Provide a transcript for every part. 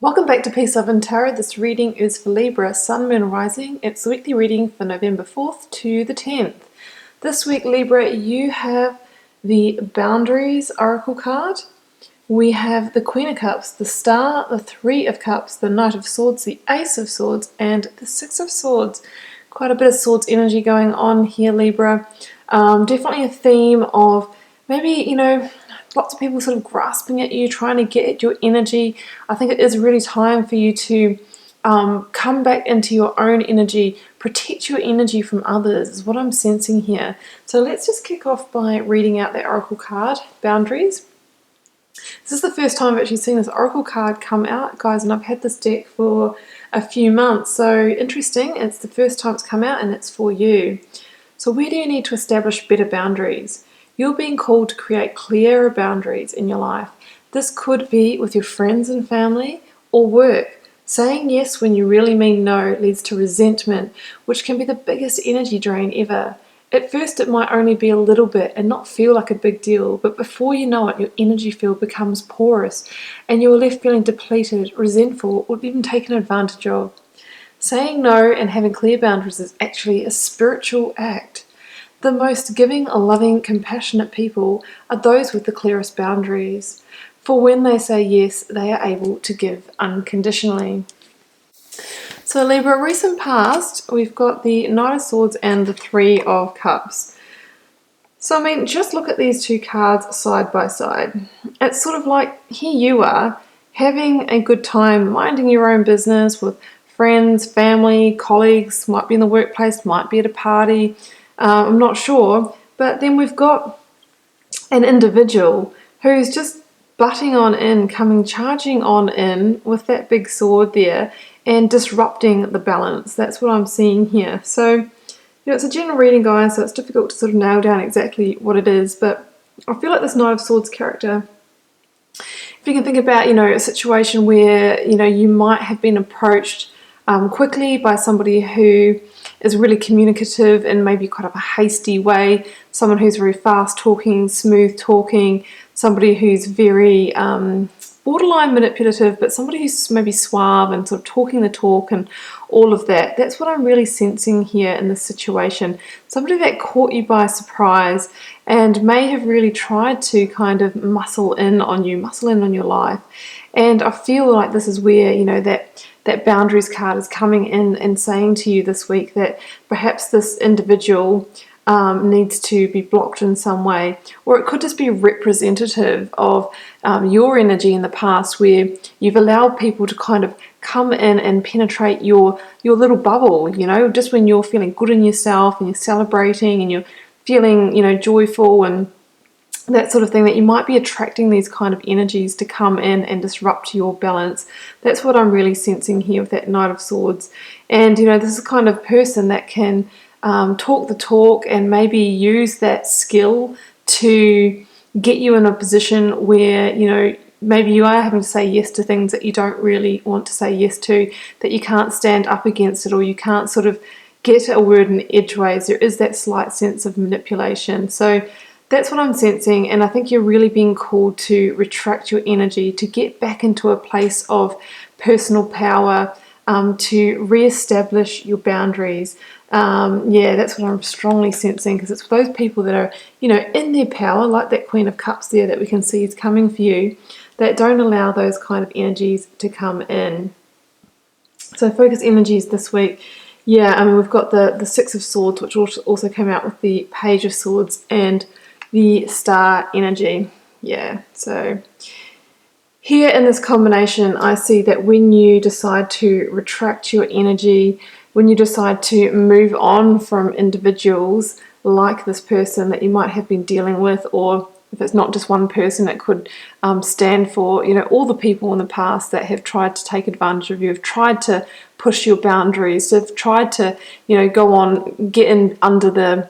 Welcome back to Peace, Love and Tarot. This reading is for Libra, Sun, Moon, Rising. It's the weekly reading for November 4th to the 10th. This week, Libra, you have the Boundaries Oracle card. We have the Queen of Cups, the Star, the Three of Cups, the Knight of Swords, the Ace of Swords, and the Six of Swords. Quite a bit of swords energy going on here, Libra. Definitely a theme of maybe, lots of people sort of grasping at you, trying to get at your energy. I think it is really time for you to come back into your own energy, protect your energy from others, is what I'm sensing here. So let's just kick off by reading out the Oracle card, Boundaries. This is the first time I've actually seen this Oracle card come out, guys, and I've had this deck for a few months. So interesting, it's the first time it's come out and it's for you. So where do you need to establish better boundaries? You're being called to create clearer boundaries in your life. This could be with your friends and family or work. Saying yes when you really mean no leads to resentment, which can be the biggest energy drain ever. At first it might only be a little bit and not feel like a big deal, but before you know it, your energy field becomes porous and you are left feeling depleted, resentful, or even taken advantage of. Saying no and having clear boundaries is actually a spiritual act. The most giving, loving, compassionate people are those with the clearest boundaries. For when they say yes, they are able to give unconditionally. So Libra, recent past, we've got the Knight of Swords and the Three of Cups. So I mean, just look at these two cards side by side. It's sort of like, here you are, having a good time, minding your own business with friends, family, colleagues, might be in the workplace, might be at a party, I'm not sure. But then we've got an individual who's just butting on in, charging on in with that big sword there and disrupting the balance. That's what I'm seeing here. So, it's a general reading, guys, so it's difficult to sort of nail down exactly what it is, but I feel like this Knight of Swords character, if you can think about, a situation where, you might have been approached quickly by somebody who is really communicative in maybe quite of a hasty way, someone who's very fast talking, smooth talking, somebody who's very borderline manipulative, but somebody who's maybe suave and sort of talking the talk and all of that. That's what I'm really sensing here in this situation. Somebody that caught you by surprise and may have really tried to kind of muscle in on your life. And I feel like this is where, that boundaries card is coming in and saying to you this week that perhaps this individual needs to be blocked in some way, or it could just be representative of your energy in the past where you've allowed people to kind of come in and penetrate your little bubble, just when you're feeling good in yourself and you're celebrating and you're feeling, joyful and that sort of thing, that you might be attracting these kind of energies to come in and disrupt your balance. That's what I'm really sensing here with that Knight of Swords. And, this is the kind of person that can talk the talk and maybe use that skill to get you in a position where, maybe you are having to say yes to things that you don't really want to say yes to, that you can't stand up against it, or you can't sort of get a word in edgeways. There is that slight sense of manipulation. So that's what I'm sensing, and I think you're really being called to retract your energy, to get back into a place of personal power, to re-establish your boundaries. That's what I'm strongly sensing, because it's those people that are, in their power, like that Queen of Cups there that we can see is coming for you, that don't allow those kind of energies to come in. So focus energies this week. We've got the Six of Swords, which also came out with the Page of Swords and the Star energy. So here in this combination, I see that when you decide to retract your energy, when you decide to move on from individuals like this person that you might have been dealing with, or if it's not just one person, it could stand for, all the people in the past that have tried to take advantage of you, have tried to push your boundaries, have tried to, go on, get in under the,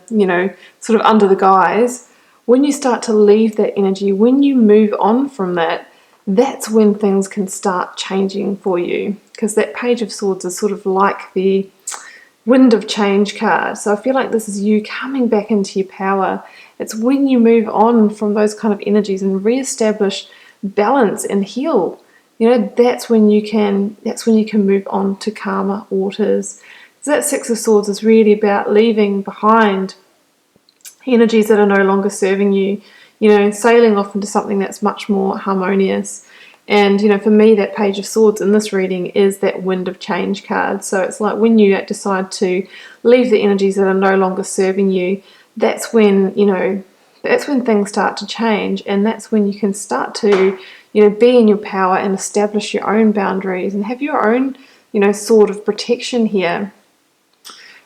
sort of under the guise. When you start to leave that energy, when you move on from that, that's when things can start changing for you, because that Page of Swords is sort of like the Wind of Change card. So I feel like this is you coming back into your power. It's when you move on from those kind of energies and re-establish balance and heal that's when you can move on to calmer waters. So that Six of Swords is really about leaving behind energies that are no longer serving you, sailing off into something that's much more harmonious. And, for me, that Page of Swords in this reading is that Wind of Change card. So it's like when you decide to leave the energies that are no longer serving you, that's when, things start to change. And that's when you can start to, be in your power and establish your own boundaries and have your own, sword of protection here.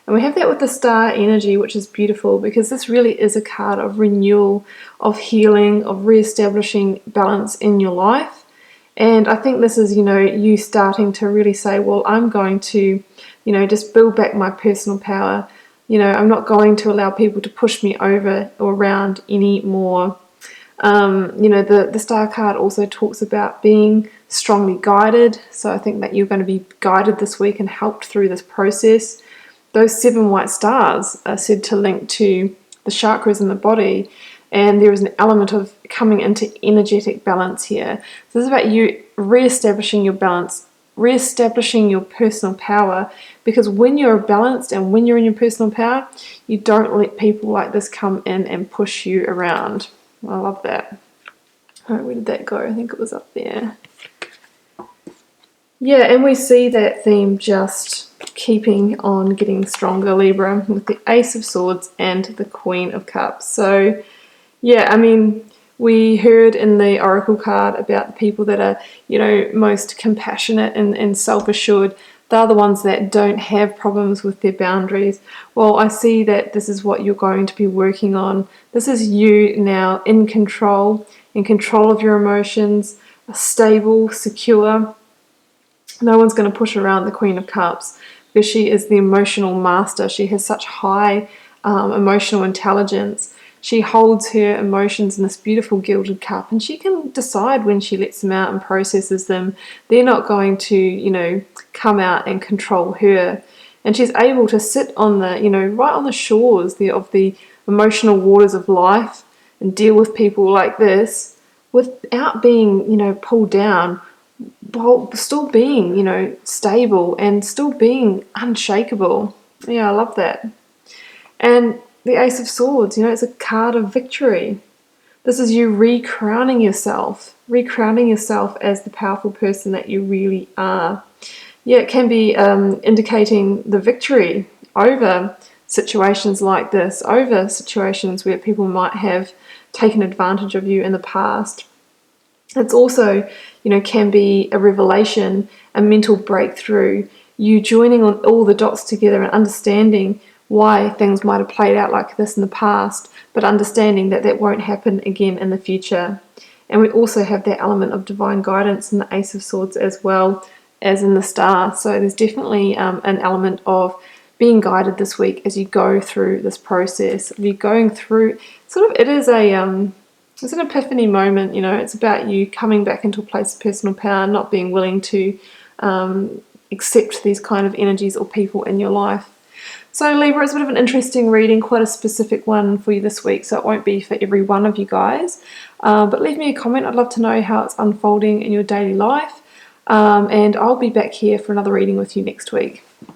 And we have that with the Star energy, which is beautiful because this really is a card of renewal, of healing, of re-establishing balance in your life. And I think this is, you starting to really say, well, I'm going to, just build back my personal power. I'm not going to allow people to push me over or around anymore. The Star card also talks about being strongly guided. So I think that you're going to be guided this week and helped through this process. Those 7 white stars are said to link to the chakras in the body. And there is an element of coming into energetic balance here. So this is about you re-establishing your balance, re-establishing your personal power, because when you're balanced and when you're in your personal power, you don't let people like this come in and push you around. I love that. All right, where did that go? I think it was up there. Yeah, and we see that theme just keeping on getting stronger, Libra, with the Ace of Swords and the Queen of Cups. So yeah, I mean, we heard in the Oracle card about the people that are, most compassionate and self-assured. They're the ones that don't have problems with their boundaries. Well, I see that this is what you're going to be working on. This is you now in control of your emotions, stable, secure. No one's going to push around the Queen of Cups because she is the emotional master. She has such high emotional intelligence. She holds her emotions in this beautiful gilded cup, and she can decide when she lets them out and processes them. They're not going to, come out and control her. And she's able to sit on the, right on the shores of the emotional waters of life and deal with people like this without being, pulled down, while still being, stable and still being unshakable. Yeah, I love that. And the Ace of Swords, it's a card of victory. This is you recrowning yourself as the powerful person that you really are. Yeah, it can be indicating the victory over situations like this, over situations where people might have taken advantage of you in the past. It's also, can be a revelation, a mental breakthrough, you joining on all the dots together and understanding why things might have played out like this in the past, but understanding that that won't happen again in the future. And we also have that element of divine guidance in the Ace of Swords as well as in the Star. So there's definitely an element of being guided this week as you go through this process. You're going through, it is it's an epiphany moment, it's about you coming back into a place of personal power, not being willing to accept these kind of energies or people in your life. So Libra, it's a bit of an interesting reading, quite a specific one for you this week, so it won't be for every one of you guys. But leave me a comment. I'd love to know how it's unfolding in your daily life. And I'll be back here for another reading with you next week.